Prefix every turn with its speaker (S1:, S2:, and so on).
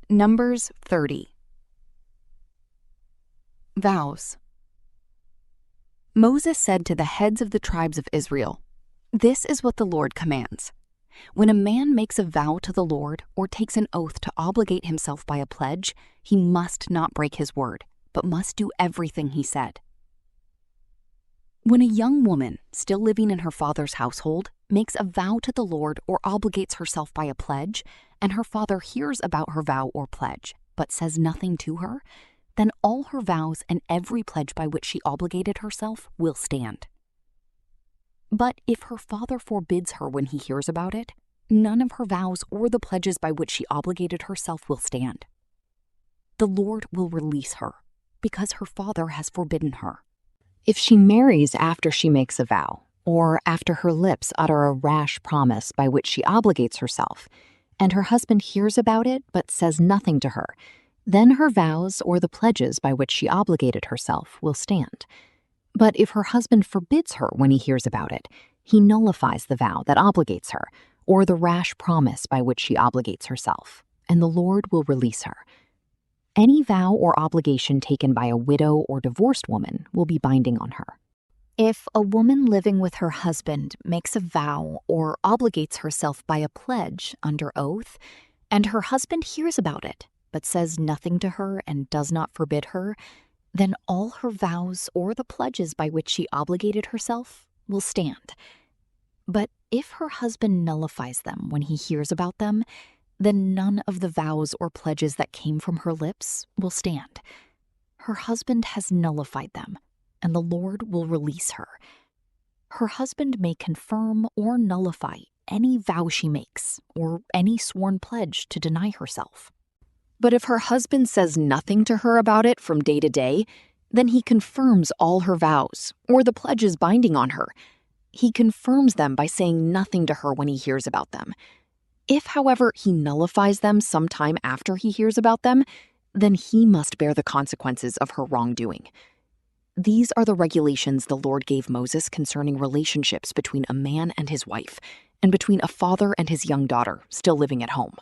S1: Numbers 30. Vows. Moses said to the heads of the tribes of Israel, "This is what the Lord commands. When a man makes a vow to the Lord or takes an oath to obligate himself by a pledge, he must not break his word, but must do everything he said." When a young woman, still living in her father's household, makes a vow to the Lord or obligates herself by a pledge, and her father hears about her vow or pledge, but says nothing to her, then all her vows and every pledge by which she obligated herself will stand. But if her father forbids her when he hears about it, none of her vows or the pledges by which she obligated herself will stand. The Lord will release her, because her father has forbidden her. If she marries after she makes a vow, or after her lips utter a rash promise by which she obligates herself, and her husband hears about it but says nothing to her, then her vows or the pledges by which she obligated herself will stand. But if her husband forbids her when he hears about it, he nullifies the vow that obligates her, or the rash promise by which she obligates herself, and the Lord will release her. Any vow or obligation taken by a widow or divorced woman will be binding on her. If a woman living with her husband makes a vow or obligates herself by a pledge under oath, and her husband hears about it, but says nothing to her and does not forbid her, then all her vows or the pledges by which she obligated herself will stand. But if her husband nullifies them when he hears about them, then none of the vows or pledges that came from her lips will stand. Her husband has nullified them, and the Lord will release her. Her husband may confirm or nullify any vow she makes, or any sworn pledge to deny herself. But if her husband says nothing to her about it from day to day, then he confirms all her vows, or the pledges binding on her. He confirms them by saying nothing to her when he hears about them. If, however, he nullifies them sometime after he hears about them, then he must bear the consequences of her wrongdoing. These are the regulations the Lord gave Moses concerning relationships between a man and his wife, and between a father and his young daughter still living at home.